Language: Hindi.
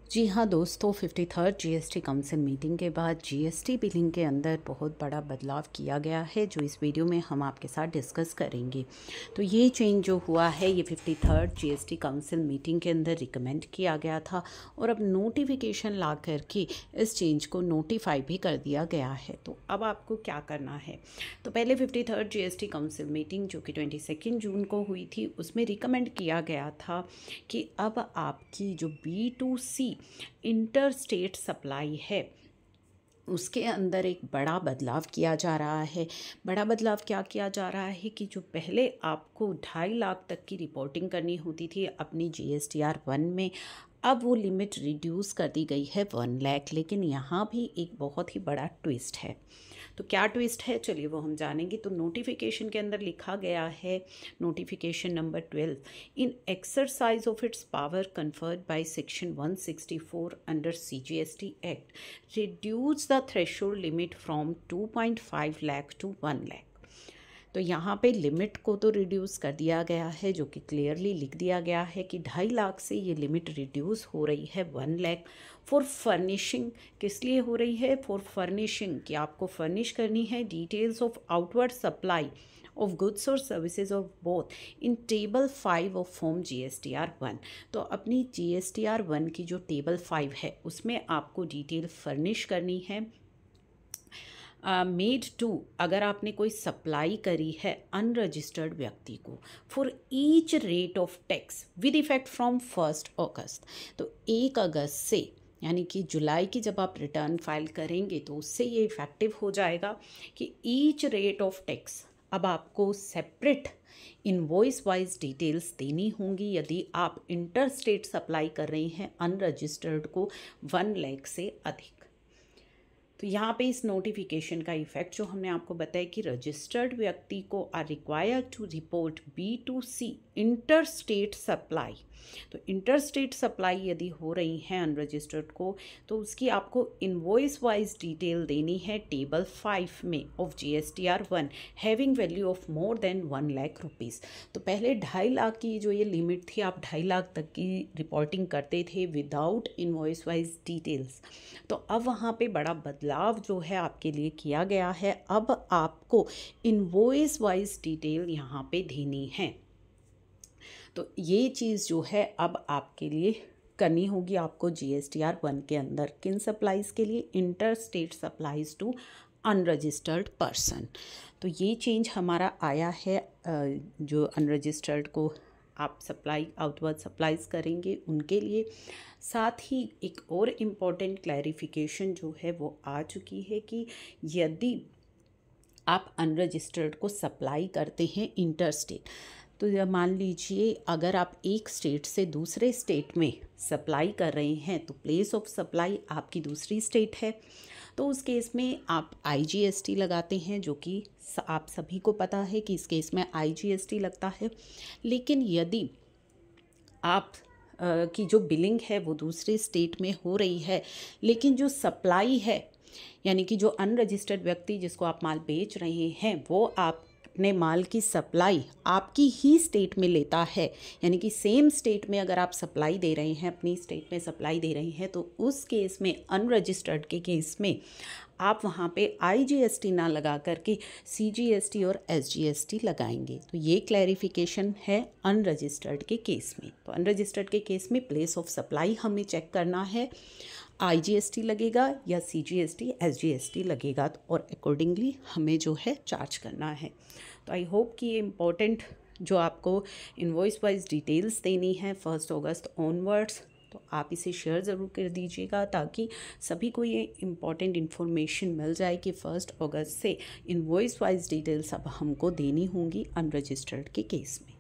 जी हाँ दोस्तों, 53rd जीएसटी काउंसिल मीटिंग के बाद जीएसटी बिलिंग के अंदर बहुत बड़ा बदलाव किया गया है, जो इस वीडियो में हम आपके साथ डिस्कस करेंगे। तो ये चेंज जो हुआ है, ये 53rd जीएसटी काउंसिल मीटिंग के अंदर रिकमेंड किया गया था और अब नोटिफिकेशन ला करके इस चेंज को नोटिफाई भी कर दिया गया है। तो अब आपको क्या करना है, तो पहले 53rd जीएसटी काउंसिल मीटिंग जो कि 22 जून को हुई थी, उसमें रिकमेंड किया गया था कि अब आपकी जो B2C इंटर स्टेट सप्लाई है उसके अंदर एक बड़ा बदलाव किया जा रहा है। बड़ा बदलाव क्या किया जा रहा है कि जो पहले आपको 2.5 लाख तक की रिपोर्टिंग करनी होती थी अपनी GSTR 1 में, अब वो लिमिट रिड्यूस कर दी गई है 1 लाख। लेकिन यहाँ भी एक बहुत ही बड़ा ट्विस्ट है। तो क्या ट्विस्ट है, चलिए वो हम जानेंगे। तो नोटिफिकेशन के अंदर लिखा गया है, notification number 12, in exercise of its power conferred by section 164 under CGST act reduce the threshold limit from 2.5 lakh to 1 lakh. तो यहाँ पे लिमिट को तो रिड्यूस कर दिया गया है, जो कि क्लियरली लिख दिया गया है कि 2.5 लाख से ये लिमिट रिड्यूस हो रही है 1 लाख फॉर फर्निशिंग। किस लिए हो रही है? फॉर फर्निशिंग, कि आपको फर्निश करनी है details of outward supply of goods और services of both in table 5 of form GSTR 1। तो अपनी GSTR 1 की जो टेबल 5 है उसमें आपको डिटेल फर्निश करनी है। मेड टू, अगर आपने कोई सप्लाई करी है अनरजिस्टर्ड व्यक्ति को, for each rate of tax with effect from 1 अगस्त। तो 1 अगस्त से, यानी कि जुलाई की जब आप रिटर्न फाइल करेंगे तो उससे ये इफ़ेक्टिव हो जाएगा कि ईच रेट ऑफ टैक्स अब आपको सेपरेट इनवॉइस वाइज डिटेल्स देनी होंगी यदि आप इंटर स्टेट सप्लाई कर रहे हैं अनरजिस्टर्ड को 1 लाख से अधिक। तो यहाँ पे इस नोटिफिकेशन का इफेक्ट जो हमने आपको बताया कि रजिस्टर्ड व्यक्ति को are required to report B2C inter state supply. तो इंटर स्टेट सप्लाई यदि हो रही है अनरजिस्टर्ड को, तो उसकी आपको इनवॉइस वाइज डिटेल देनी है टेबल 5 में of GSTR 1 having value of more than 1 lakh rupees. तो पहले 2.5 लाख की जो ये लिमिट थी, आप 2.5 लाख तक की रिपोर्टिंग करते थे विदाउट इनवॉइस वाइज डिटेल्स। तो अब वहाँ पे बड़ा बदलाव जो है आपके लिए किया गया है। अब आपको इनवॉइस वाइज डिटेल यहाँ पे देनी है। तो ये चीज़ जो है अब आपके लिए करनी होगी आपको GSTR 1 के अंदर। किन सप्लाईज़ के लिए? Inter state supplies to unregistered person. तो ये चेंज हमारा आया है। जो अनरजिस्टर्ड को आप सप्लाई आउटवर्ड सप्लाईज करेंगे उनके लिए। साथ ही एक और इम्पॉर्टेंट क्लैरिफिकेशन जो है वो आ चुकी है कि यदि आप अनरजिस्टर्ड को सप्लाई करते हैं इंटर स्टेट, तो मान लीजिए अगर आप एक स्टेट से दूसरे स्टेट में सप्लाई कर रहे हैं तो प्लेस ऑफ सप्लाई आपकी दूसरी स्टेट है, तो उस केस में आप IGST लगाते हैं, जो कि आप सभी को पता है कि इस केस में IGST लगता है। लेकिन यदि आप की जो बिलिंग है वो दूसरे स्टेट में हो रही है, लेकिन जो सप्लाई है, यानी कि जो अनरजिस्टर्ड व्यक्ति जिसको आप माल बेच रहे हैं वो आप अपने माल की सप्लाई आपकी ही स्टेट में लेता है, यानी कि सेम स्टेट में अगर आप सप्लाई दे रहे हैं, अपनी स्टेट में सप्लाई दे रहे हैं, तो उस केस में अनरजिस्टर्ड के केस में आप वहाँ पे IGST ना लगा करके CGST और SGST लगाएंगे। तो ये क्लैरिफिकेशन है अनरजिस्टर्ड के केस में। तो अनरजिस्टर्ड के केस में प्लेस ऑफ सप्लाई हमें चेक करना है, IGST लगेगा या CGST SGST लगेगा, और अकॉर्डिंगली हमें जो है चार्ज करना है। तो आई होप कि ये इम्पोर्टेंट जो आपको इनवॉइस वाइज डिटेल्स देनी है 1 अगस्त ऑनवर्ड्स, तो आप इसे शेयर ज़रूर कर दीजिएगा ताकि सभी को ये इम्पॉर्टेंट इन्फॉर्मेशन मिल जाए कि 1 अगस्त से इनवॉइस वाइज डिटेल्स अब हमको देनी होंगी अनरजिस्टर्ड के केस में।